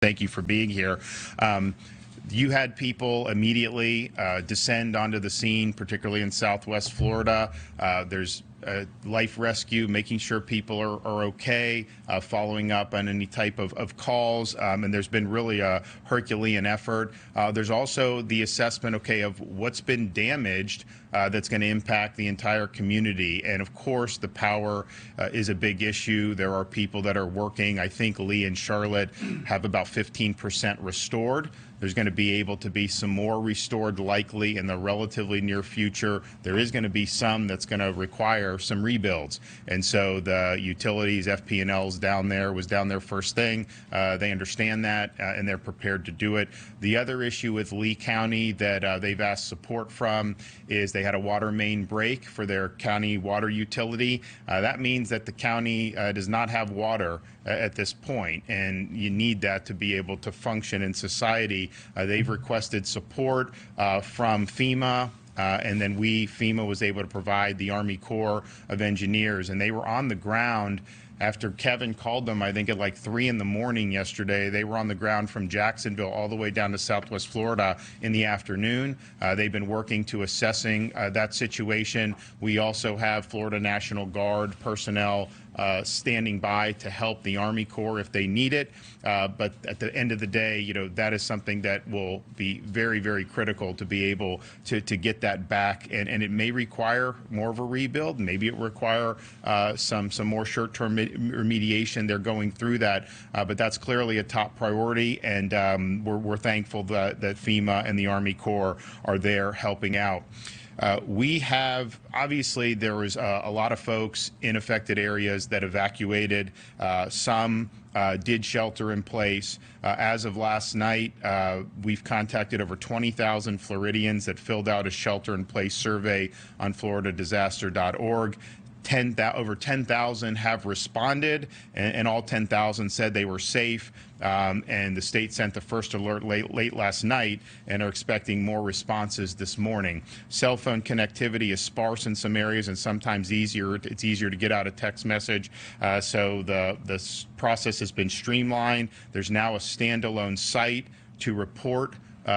Thank you for being here. You had people immediately descend onto the scene, particularly in Southwest Florida. There's life rescue, making sure people are okay, following up on any type of calls, and there's been really a Herculean effort. There's also the assessment, okay, of what's been damaged that's going to impact the entire community. And of course, the power is a big issue. There are people that are working. I think Lee and Charlotte have about 15% restored. There's going to be able to be some more restored likely in the relatively near future. There is going to be some that's going to require some rebuilds. And so the utilities, FP&L's was down there first thing. They understand that and they're prepared to do it. The other issue with Lee County that they've asked support from is they had a water main break for their county water utility. That means that the county does not have water at this point, and you need that to be able to function in society. They've requested support from FEMA, and then FEMA was able to provide the Army Corps of Engineers, and they were on the ground after Kevin called them, I think at like 3 in the morning yesterday. They were on the ground from Jacksonville all the way down to Southwest Florida in the afternoon. They've been working to assessing that situation. We also have Florida National Guard personnel standing by to help the Army Corps if they need it. But at the end of the day, you know, that is something that will be very, very critical to be able to get that back. And it may require more of a rebuild. Maybe it require some more short-term remediation. They're going through that. But that's clearly a top priority. And we're thankful that FEMA and the Army Corps are there helping out. We have, obviously, there was a lot of folks in affected areas that evacuated. Some did shelter in place. As of last night, we've contacted over 20,000 Floridians that filled out a shelter-in-place survey on floridadisaster.org. Over 10,000 have responded, and all 10,000 said they were safe. And the state sent the first alert late last night and are expecting more responses this morning. Cell phone connectivity is sparse in some areas and sometimes it's easier to get out a text message. So the process has been streamlined. There's now a standalone site to report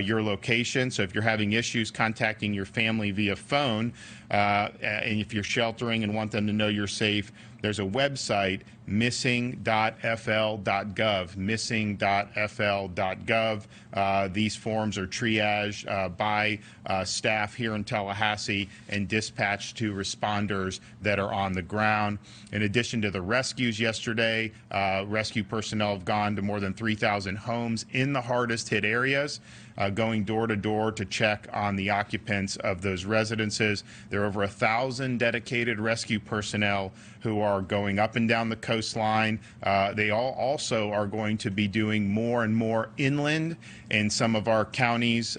your location. So if you're having issues contacting your family via phone, and if you're sheltering and want them to know you're safe, there's a website, missing.fl.gov, missing.fl.gov. These forms are triaged by staff here in Tallahassee and dispatched to responders that are on the ground. In addition to the rescues yesterday, rescue personnel have gone to more than 3,000 homes in the hardest hit areas, going door to door to check on the occupants of those residences. There are over 1,000 dedicated rescue personnel who are going up and down the coastline. They all also are going to be doing more and more inland in some of our counties,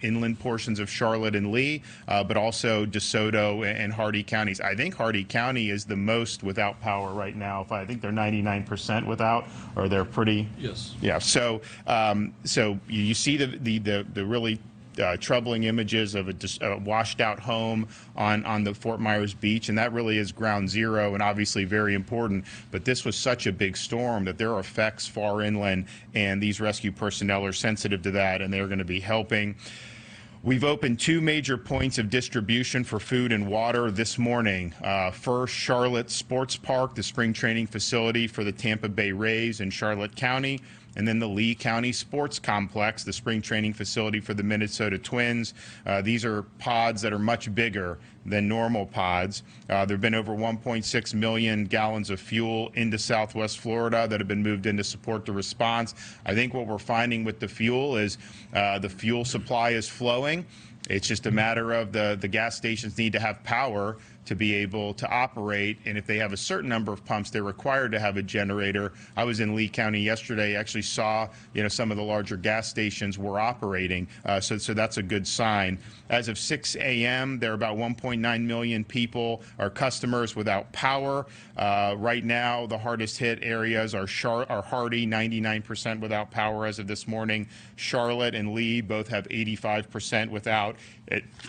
inland portions of Charlotte and Lee, but also DeSoto and Hardee counties. I think Hardee County is the most without power right now. I think they're 99% without, or they're pretty. Yes. Yeah. So, so you see the really troubling images of a washed out home on the Fort Myers beach, and that really is ground zero and obviously very important. But this was such a big storm that there are effects far inland, and these rescue personnel are sensitive to that, and they're going to be helping. We've opened 2 major points of distribution for food and water this morning. First, Charlotte Sports Park, the spring training facility for the Tampa Bay Rays in Charlotte County, and then the Lee County Sports Complex, the spring training facility for the Minnesota Twins. These are pods that are much bigger than normal pods. There have been over 1.6 million gallons of fuel into Southwest Florida that have been moved in to support the response. I think what we're finding with the fuel is the fuel supply is flowing. It's just a matter of the gas stations need to have power to be able to operate, and if they have a certain number of pumps, they're required to have a generator. I was in Lee County yesterday, actually saw some of the larger gas stations were operating, so that's a good sign. As of 6 a.m., there are about 1.9 million people, our customers, without power. Right now, the hardest hit areas are Hardee, 99% without power as of this morning. Charlotte and Lee both have 85% without,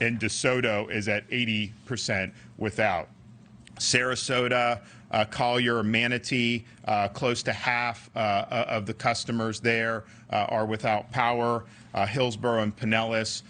and DeSoto is at 80% without. Sarasota, Collier, Manatee, close to half of the customers there are without power. Hillsborough and Pinellas,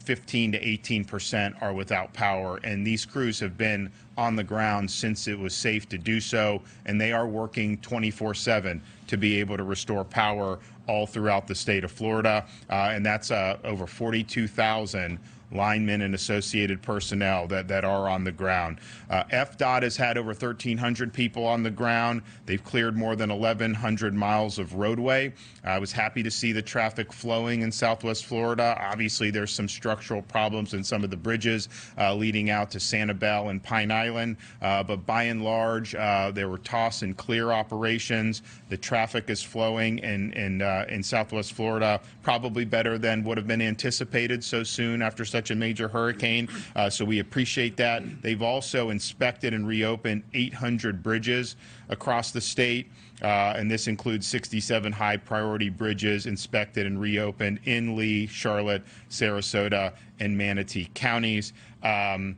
15 to 18% are without power. And these crews have been on the ground since it was safe to do so, and they are working 24/7 to be able to restore power all throughout the state of Florida. And that's over 42,000 linemen and associated personnel that are on the ground. FDOT has had over 1,300 people on the ground. They've cleared more than 1,100 miles of roadway. I was happy to see the traffic flowing in Southwest Florida. Obviously, there's some structural problems in some of the bridges leading out to Sanibel and Pine Island, but by and large, there were toss and clear operations. The traffic is flowing in Southwest Florida, probably better than would have been anticipated so soon after such a major hurricane, so we appreciate that. They've also inspected and reopened 800 bridges across the state, and this includes 67 high priority bridges inspected and reopened in Lee, Charlotte, Sarasota, and Manatee counties. Pine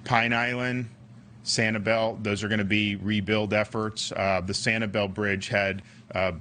Island, Sanibel, those are going to be rebuild efforts. The Sanibel Bridge had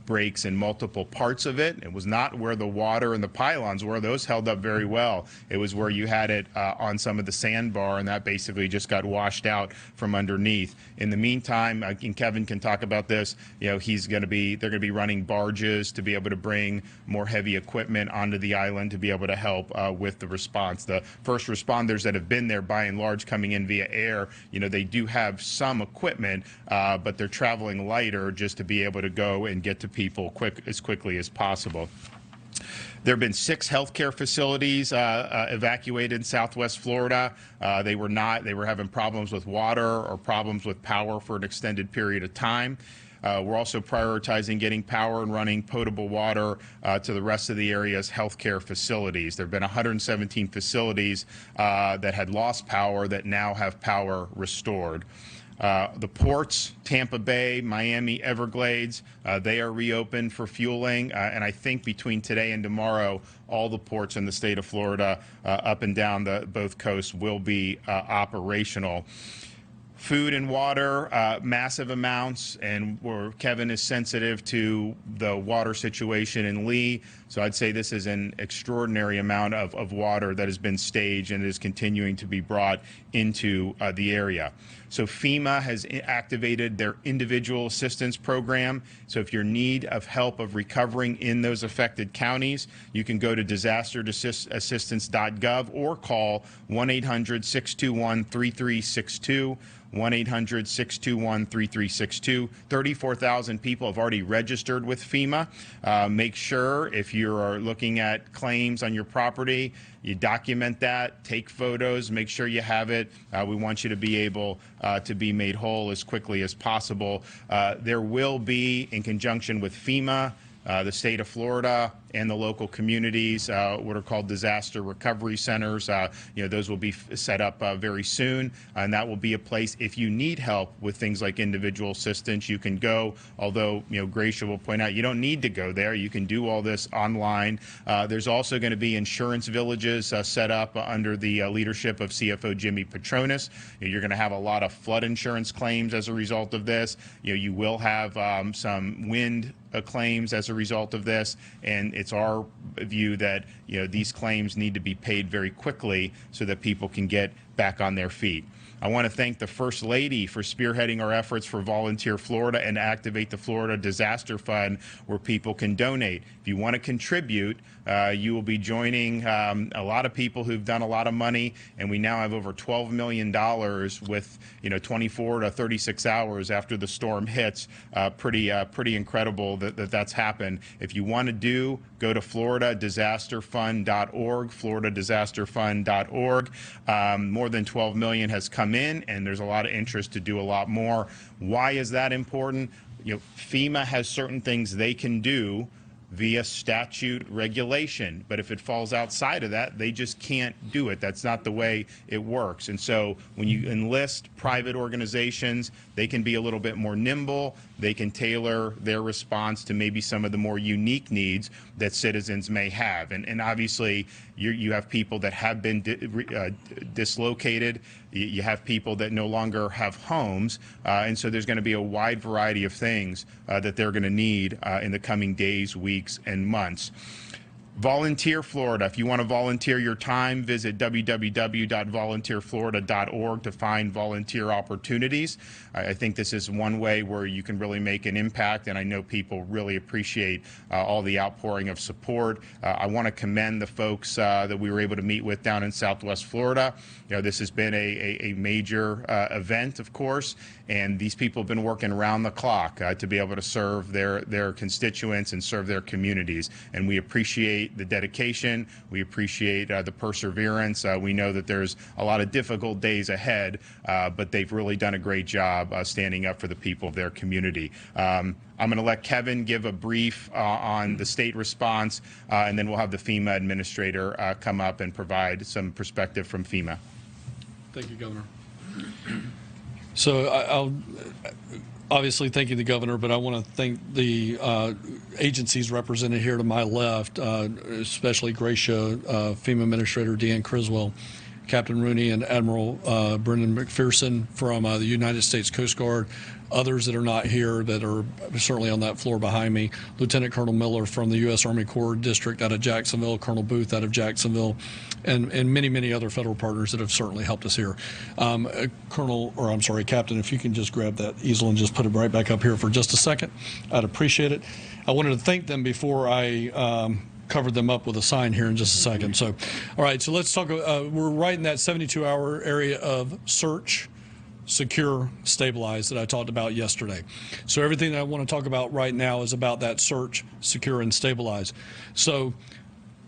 breaks in multiple parts of it. It was not where the water and the pylons were. Those held up very well. It was where you had it on some of the sandbar, and that basically just got washed out from underneath. In the meantime, and Kevin can talk about this, you know, they're going to be running barges to be able to bring more heavy equipment onto the island to be able to help with the response. The first responders that have been there, by and large, coming in via air, you know, they do have some equipment, but they're traveling lighter just to be able to go and get to people as quickly as possible. There have been 6 healthcare facilities evacuated in Southwest Florida. They were having problems with water or problems with power for an extended period of time. We're also prioritizing getting power and running potable water to the rest of the area's healthcare facilities. There have been 117 facilities that had lost power that now have power restored. The ports, Tampa Bay, Miami, Everglades, they are reopened for fueling, and I think between today and tomorrow, all the ports in the state of Florida up and down both coasts will be operational. Food and water, massive amounts, and Kevin is sensitive to the water situation in Lee, so I'd say this is an extraordinary amount of water that has been staged and is continuing to be brought into the area. So FEMA has activated their individual assistance program. So if you're in need of help of recovering in those affected counties, you can go to disasterassistance.gov or call 1-800-621-3362. 1-800-621-3362. 34,000 people have already registered with FEMA. Make sure if you are looking at claims on your property, you document that, take photos, make sure you have it. We want you to be able to be made whole as quickly as possible. There will be, in conjunction with FEMA, the state of Florida, and the local communities, what are called disaster recovery centers. You know, those will be set up very soon, and that will be a place if you need help with things like individual assistance, you can go. Although, you know, Gracia will point out you don't need to go there. You can do all this online. There's also going to be insurance villages set up under the leadership of CFO Jimmy Petronis. You're going to have a lot of flood insurance claims as a result of this. You know, you will have some wind claims as a result of this, and it's our view that, you know, these claims need to be paid very quickly so that people can get back on their feet. I want to thank the First Lady for spearheading our efforts for Volunteer Florida and Activate the Florida Disaster Fund, where people can donate. If you want to contribute, you will be joining a lot of people who've done a lot of money, and we now have over $12 million with, you know, 24 to 36 hours after the storm hits. Pretty incredible that's happened. If you want to go to floridadisasterfund.org, floridadisasterfund.org. More than 12 million has come in, and there's a lot of interest to do a lot more. Why is that important? You know, FEMA has certain things they can do via statute regulation, but if it falls outside of that, they just can't do it. That's not the way it works. And so when you enlist private organizations, they can be a little bit more nimble. they can tailor their response to maybe some of the more unique needs that citizens may have. And obviously, you have people that have been dislocated. You have people that no longer have homes, and so there's going to be a wide variety of things that they're going to need in the coming days, weeks, and months. Volunteer Florida. If you want to volunteer your time, visit www.volunteerflorida.org to find volunteer opportunities. I think this is one way where you can really make an impact, and I know people really appreciate all the outpouring of support. I want to commend the folks that we were able to meet with down in Southwest Florida. You know, this has been a major event, of course, and these people have been working around the clock to be able to serve their constituents and serve their communities, and we appreciate the dedication. We appreciate the perseverance. We know that there's a lot of difficult days ahead, but they've really done a great job standing up for the people of their community. I'm going to let Kevin give a brief on the state response, and then we'll have the FEMA administrator come up and provide some perspective from FEMA. Thank you, Governor. So I'll obviously thank you, the governor, but I want to thank the agencies represented here to my left, especially Gracia, FEMA Administrator Deanne Criswell, Captain Rooney, and Admiral Brendan McPherson from the United States Coast Guard, others that are not here that are certainly on that floor behind me, Lieutenant Colonel Miller from the U.S. Army Corps District out of Jacksonville, Colonel Booth out of Jacksonville, and many, many other federal partners that have certainly helped us here. Captain, if you can just grab that easel and just put it right back up here for just a second, I'd appreciate it. I wanted to thank them before I covered them up with a sign here in just a second. So, all right, so let's talk. We're right in that 72-hour area of search, secure, stabilize that I talked about yesterday. So everything that I want to talk about right now is about that search, secure, and stabilize. So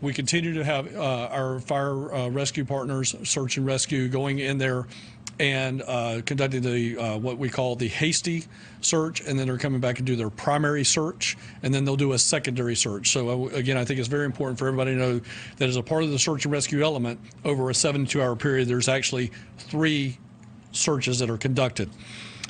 we continue to have our fire rescue partners, search and rescue, going in there and conducting the what we call the hasty search, and then they're coming back and do their primary search, and then they'll do a secondary search. So again, I think it's very important for everybody to know that as a part of the search and rescue element, over a 72-hour period, there's actually 3 searches that are conducted.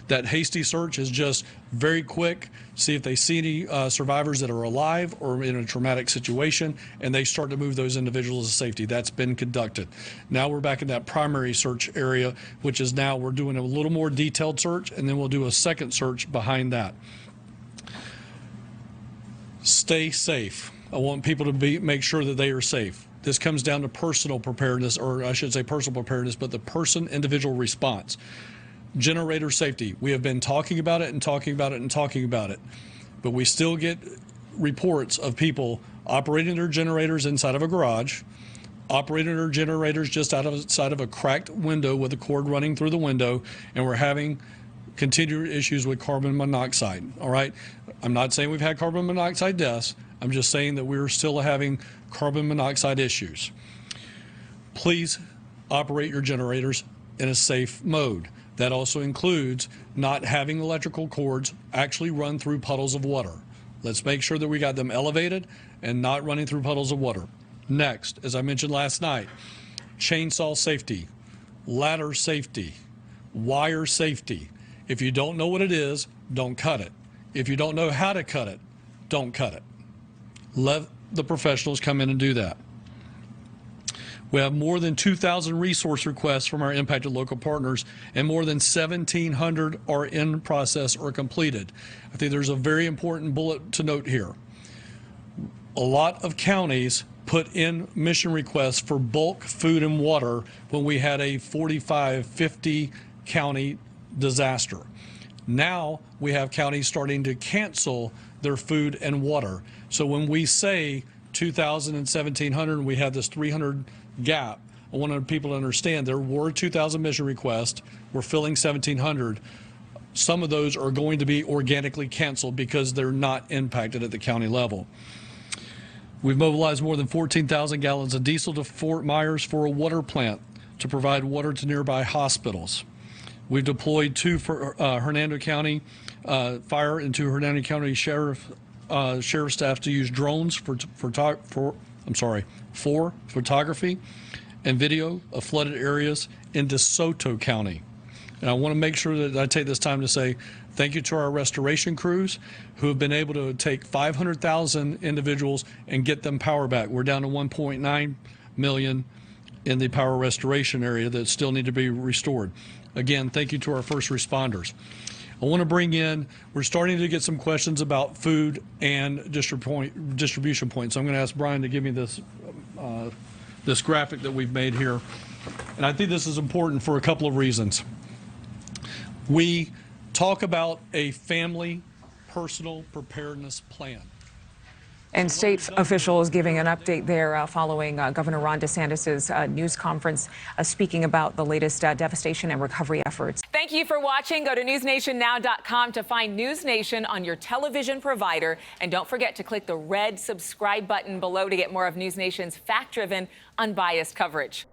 That hasty search is just very quick, see if they see any survivors that are alive or in a traumatic situation, and they start to move those individuals to safety. That's been conducted. Now we're back in that primary search area, which is now we're doing a little more detailed search, and then we'll do a second search behind that. Stay safe. I want people to make sure that they are safe. This comes down to personal preparedness, or I should say personal preparedness, but the individual response. Generator safety. We have been talking about it and talking about it and talking about it, but we still get reports of people operating their generators inside of a garage, operating their generators just outside of a cracked window with a cord running through the window, and we're having continued issues with carbon monoxide. All right, I'm not saying we've had carbon monoxide deaths. I'm just saying that we're still having carbon monoxide issues. Please operate your generators in a safe mode. That also includes not having electrical cords actually run through puddles of water. Let's make sure that we got them elevated and not running through puddles of water. Next, as I mentioned last night, chainsaw safety, ladder safety, wire safety. If you don't know what it is, don't cut it. If you don't know how to cut it, don't cut it. Let the professionals come in and do that. We have more than 2,000 resource requests from our impacted local partners, and more than 1,700 are in process or completed. I think there's a very important bullet to note here. A lot of counties put in mission requests for bulk food and water when we had a 45, 50 county disaster. Now we have counties starting to cancel their food and water. So when we say 2,000 and 1,700, we have this 300 gap. I want people to understand there were 2,000 mission requests. We're filling 1,700. Some of those are going to be organically canceled because they're not impacted at the county level. We've mobilized more than 14,000 gallons of diesel to Fort Myers for a water plant to provide water to nearby hospitals. We've deployed 2 for Hernando County Fire and 2 Hernando County Sheriff staff to use drones for photography and video of flooded areas in DeSoto County. And I want to make sure that I take this time to say thank you to our restoration crews who have been able to take 500,000 individuals and get them power back. We're down to 1.9 million in the power restoration area that still need to be restored. Again, thank you to our first responders. I want to bring in, we're starting to get some questions about food and distribution points. So I'm going to ask Brian to give me this, this graphic that we've made here. And I think this is important for a couple of reasons. We talk about a family personal preparedness plan. And state officials giving an update there following Governor Ron DeSantis' news conference speaking about the latest devastation and recovery efforts. Thank you for watching. Go to newsnationnow.com to find News Nation on your television provider. And don't forget to click the red subscribe button below to get more of News Nation's fact-driven, unbiased coverage.